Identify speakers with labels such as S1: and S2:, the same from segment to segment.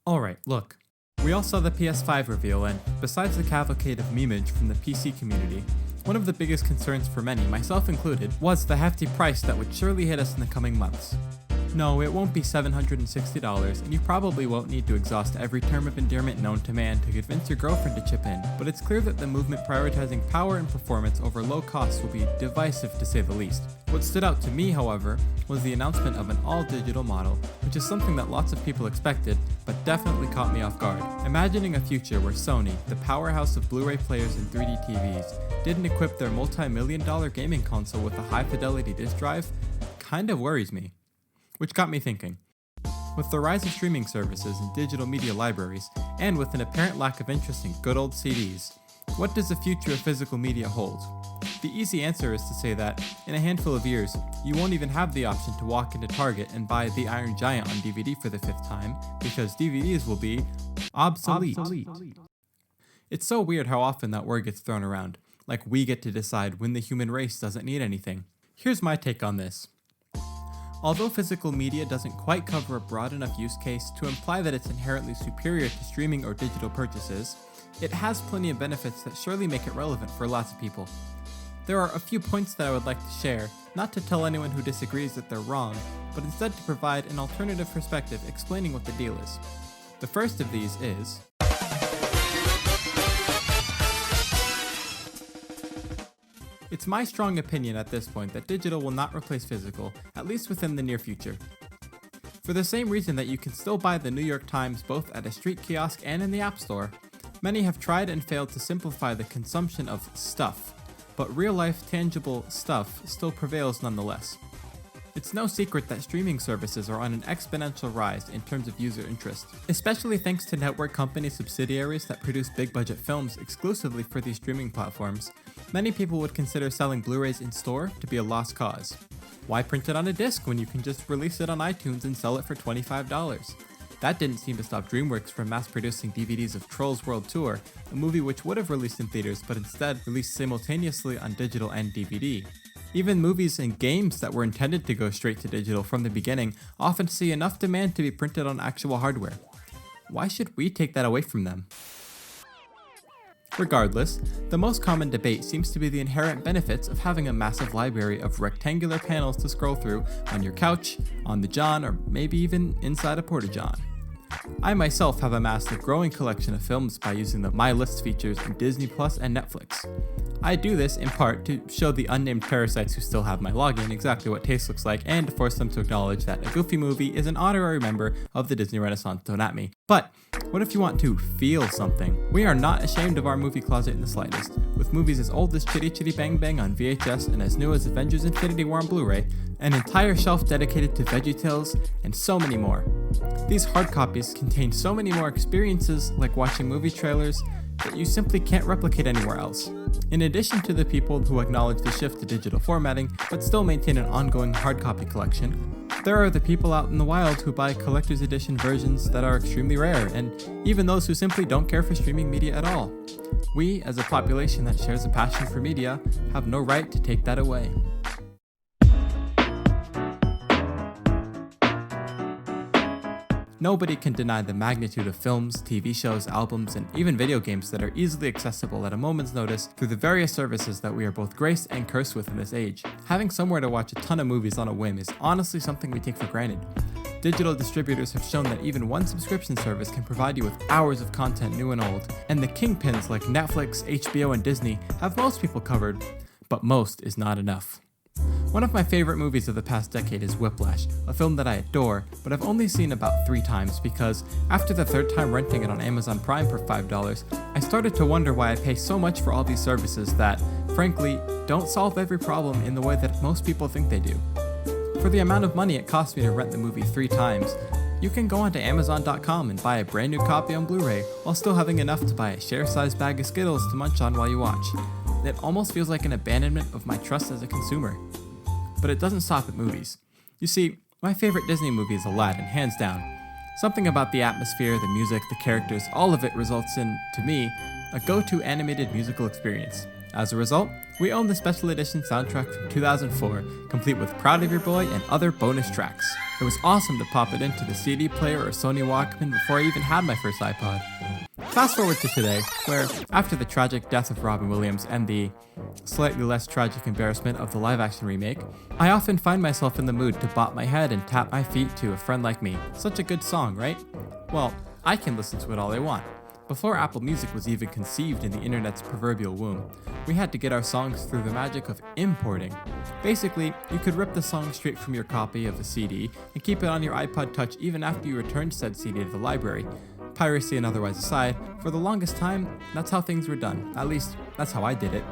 S1: Alright, look. We all saw the PS5 reveal, and besides the cavalcade of memeage from the PC community, one of the biggest concerns for many, myself included, was the hefty price that would surely hit us in the coming months. No, it won't be $760, and you probably won't need to exhaust every term of endearment known to man to convince your girlfriend to chip in, but it's clear that the movement prioritizing power and performance over low cost will be divisive to say the least. What stood out to me, however, was the announcement of an all-digital model, which is something that lots of people expected, but definitely caught me off guard. Imagining a future where Sony, the powerhouse of Blu-ray players and 3D TVs, didn't equip their multi-million-dollar gaming console with a high-fidelity disc drive kind of worries me. Which got me thinking. With the rise of streaming services and digital media libraries, and with an apparent lack of interest in good old CDs, what does the future of physical media hold? The easy answer is to say that, in a handful of years, you won't even have the option to walk into Target and buy The Iron Giant on DVD for the 5th time, because DVDs will be obsolete. It's so weird how often that word gets thrown around, like we get to decide when the human race doesn't need anything. Here's my take on this. Although physical media doesn't quite cover a broad enough use case to imply that it's inherently superior to streaming or digital purchases, it has plenty of benefits that surely make it relevant for lots of people. There are a few points that I would like to share, not to tell anyone who disagrees that they're wrong, but instead to provide an alternative perspective explaining what the deal is. The first of these is, it's my strong opinion at this point that digital will not replace physical, at least within the near future. For the same reason that you can still buy the New York Times both at a street kiosk and in the App Store, many have tried and failed to simplify the consumption of stuff, but real-life tangible stuff still prevails nonetheless. It's no secret that streaming services are on an exponential rise in terms of user interest, especially thanks to network company subsidiaries that produce big-budget films exclusively for these streaming platforms. Many people would consider selling Blu-rays in store to be a lost cause. Why print it on a disc when you can just release it on iTunes and sell it for $25? That didn't seem to stop DreamWorks from mass-producing DVDs of Trolls World Tour, a movie which would have released in theaters but instead released simultaneously on digital and DVD. Even movies and games that were intended to go straight to digital from the beginning often see enough demand to be printed on actual hardware. Why should we take that away from them? Regardless, the most common debate seems to be the inherent benefits of having a massive library of rectangular panels to scroll through on your couch, on the john, or maybe even inside a porta-john. I myself have amassed a growing collection of films by using the My List features in Disney Plus and Netflix. I do this in part to show the unnamed parasites who still have my login exactly what taste looks like and to force them to acknowledge that a Goofy movie is an honorary member of the Disney Renaissance. Don't at me. But what if you want to feel something? We are not ashamed of our movie closet in the slightest, with movies as old as Chitty Chitty Bang Bang on VHS and as new as Avengers Infinity War on Blu-ray, an entire shelf dedicated to VeggieTales, and so many more. These hard copies contain so many more experiences, like watching movie trailers, that you simply can't replicate anywhere else. In addition to the people who acknowledge the shift to digital formatting, but still maintain an ongoing hard copy collection, there are the people out in the wild who buy collector's edition versions that are extremely rare, and even those who simply don't care for streaming media at all. We, as a population that shares a passion for media, have no right to take that away. Nobody can deny the magnitude of films, TV shows, albums, and even video games that are easily accessible at a moment's notice through the various services that we are both graced and cursed with in this age. Having somewhere to watch a ton of movies on a whim is honestly something we take for granted. Digital distributors have shown that even one subscription service can provide you with hours of content new and old, and the kingpins like Netflix, HBO, and Disney have most people covered, but most is not enough. One of my favorite movies of the past decade is Whiplash, a film that I adore, but I've only seen about 3 times because, after the 3rd time renting it on Amazon Prime for $5, I started to wonder why I pay so much for all these services that, frankly, don't solve every problem in the way that most people think they do. For the amount of money it cost me to rent the movie 3 times, you can go onto Amazon.com and buy a brand new copy on Blu-ray while still having enough to buy a share-sized bag of Skittles to munch on while you watch. It almost feels like an abandonment of my trust as a consumer. But it doesn't stop at movies. You see, my favorite Disney movie is Aladdin, hands down. Something about the atmosphere, the music, the characters, all of it results in, to me, a go-to animated musical experience. As a result, we own the special edition soundtrack from 2004, complete with Proud of Your Boy and other bonus tracks. It was awesome to pop it into the CD player or Sony Walkman before I even had my first iPod. Fast forward to today, where, after the tragic death of Robin Williams and the slightly less tragic embarrassment of the live-action remake, I often find myself in the mood to bop my head and tap my feet to A Friend Like Me. Such a good song, right? Well, I can listen to it all I want. Before Apple Music was even conceived in the internet's proverbial womb, we had to get our songs through the magic of importing. Basically, you could rip the song straight from your copy of a CD and keep it on your iPod Touch even after you returned said CD to the library. Piracy and otherwise aside, for the longest time, that's how things were done. At least, that's how I did it.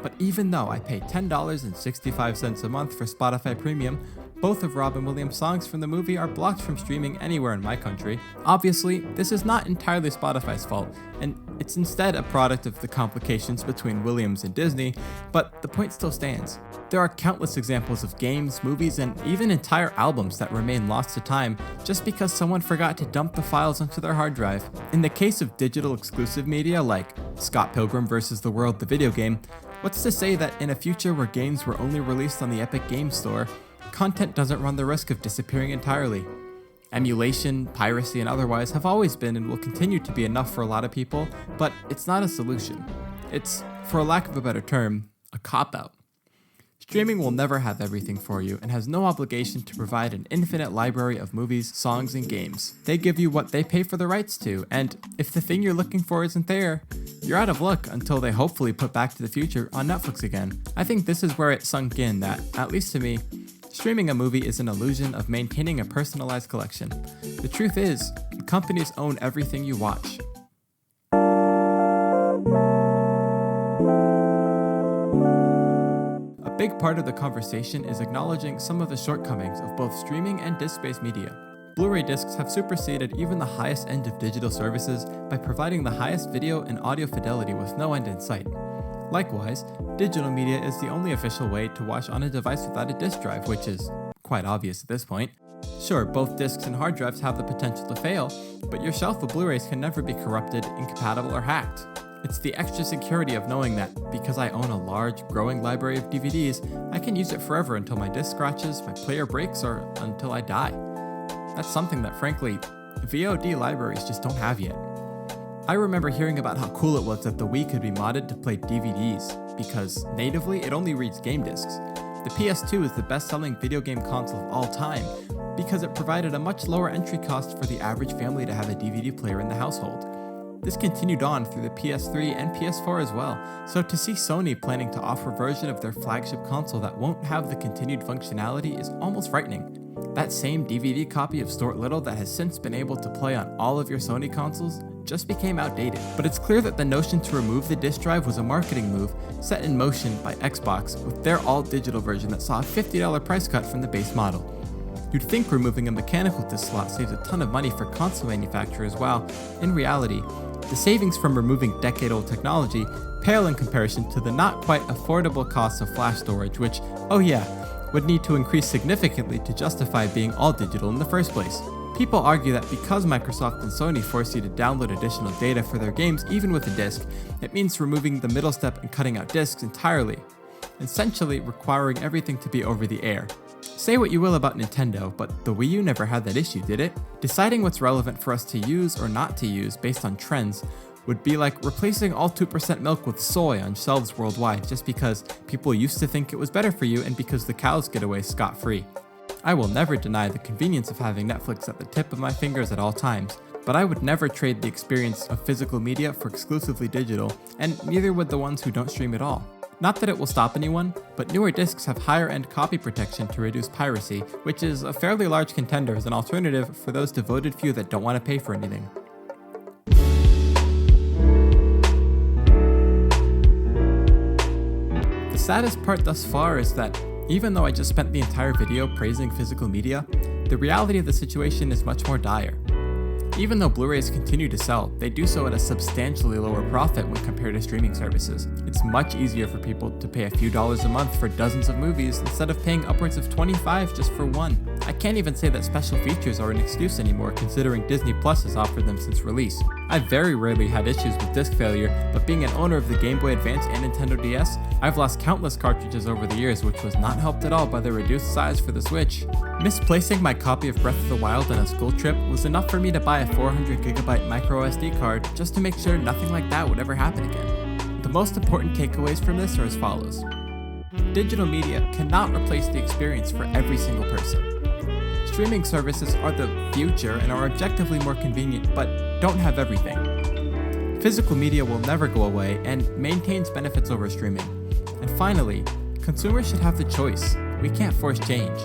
S1: But even though I pay $10.65 a month for Spotify Premium, both of Robin Williams' songs from the movie are blocked from streaming anywhere in my country. Obviously, this is not entirely Spotify's fault, and it's instead a product of the complications between Williams and Disney, but the point still stands. There are countless examples of games, movies, and even entire albums that remain lost to time just because someone forgot to dump the files onto their hard drive. In the case of digital exclusive media like Scott Pilgrim vs. the World, the video game, what's to say that in a future where games were only released on the Epic Games Store, content doesn't run the risk of disappearing entirely? Emulation, piracy, and otherwise have always been and will continue to be enough for a lot of people, but it's not a solution. It's, for a lack of a better term, a cop-out. Streaming will never have everything for you and has no obligation to provide an infinite library of movies, songs, and games. They give you what they pay for the rights to, and if the thing you're looking for isn't there, you're out of luck until they hopefully put Back to the Future on Netflix again. I think this is where it sunk in that, at least to me, streaming a movie is an illusion of maintaining a personalized collection. The truth is, companies own everything you watch. A big part of the conversation is acknowledging some of the shortcomings of both streaming and disc-based media. Blu-ray discs have superseded even the highest end of digital services by providing the highest video and audio fidelity with no end in sight. Likewise, digital media is the only official way to watch on a device without a disk drive, which is quite obvious at this point. Sure, both discs and hard drives have the potential to fail, but your shelf of Blu-rays can never be corrupted, incompatible, or hacked. It's the extra security of knowing that because I own a large, growing library of DVDs, I can use it forever until my disc scratches, my player breaks, or until I die. That's something that, frankly, VOD libraries just don't have yet. I remember hearing about how cool it was that the Wii could be modded to play DVDs, because natively it only reads game discs. The PS2 is the best-selling video game console of all time, because it provided a much lower entry cost for the average family to have a DVD player in the household. This continued on through the PS3 and PS4 as well, so to see Sony planning to offer a version of their flagship console that won't have the continued functionality is almost frightening. That same DVD copy of Stuart Little that has since been able to play on all of your Sony consoles just became outdated. But it's clear that the notion to remove the disc drive was a marketing move set in motion by Xbox with their all-digital version that saw a $50 price cut from the base model. You'd think removing a mechanical disc slot saves a ton of money for console manufacturers, while, in reality, the savings from removing decade-old technology pale in comparison to the not quite affordable costs of flash storage, which, oh yeah, would need to increase significantly to justify being all digital in the first place. People argue that because Microsoft and Sony force you to download additional data for their games even with a disc, it means removing the middle step and cutting out discs entirely, essentially requiring everything to be over the air. Say what you will about Nintendo, but the Wii U never had that issue, did it? Deciding what's relevant for us to use or not to use based on trends would be like replacing all 2% milk with soy on shelves worldwide just because people used to think it was better for you and because the cows get away scot-free. I will never deny the convenience of having Netflix at the tip of my fingers at all times, but I would never trade the experience of physical media for exclusively digital, and neither would the ones who don't stream at all. Not that it will stop anyone, but newer discs have higher-end copy protection to reduce piracy, which is a fairly large contender as an alternative for those devoted few that don't want to pay for anything. The saddest part thus far is that, even though I just spent the entire video praising physical media, the reality of the situation is much more dire. Even though Blu-rays continue to sell, they do so at a substantially lower profit when compared to streaming services. It's much easier for people to pay a few dollars a month for dozens of movies instead of paying upwards of $25 just for one. I can't even say that special features are an excuse anymore considering Disney Plus has offered them since release. I've very rarely had issues with disc failure, but being an owner of the Game Boy Advance and Nintendo DS, I've lost countless cartridges over the years, which was not helped at all by the reduced size for the Switch. Misplacing my copy of Breath of the Wild on a school trip was enough for me to buy a 400GB micro SD card just to make sure nothing like that would ever happen again. The most important takeaways from this are as follows. Digital media cannot replace the experience for every single person. Streaming services are the future and are objectively more convenient, but don't have everything. Physical media will never go away and maintains benefits over streaming. And finally, consumers should have the choice. We can't force change.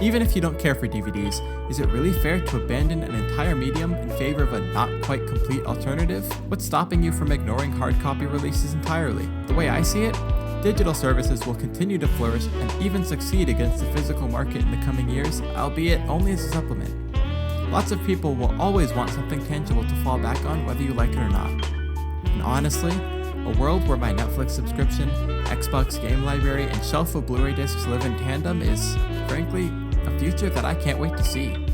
S1: Even if you don't care for DVDs, is it really fair to abandon an entire medium in favor of a not quite complete alternative? What's stopping you from ignoring hard copy releases entirely? The way I see it, digital services will continue to flourish and even succeed against the physical market in the coming years, albeit only as a supplement. Lots of people will always want something tangible to fall back on whether you like it or not. And honestly, a world where my Netflix subscription, Xbox game library, and shelf of Blu-ray discs live in tandem is, frankly, a future that I can't wait to see.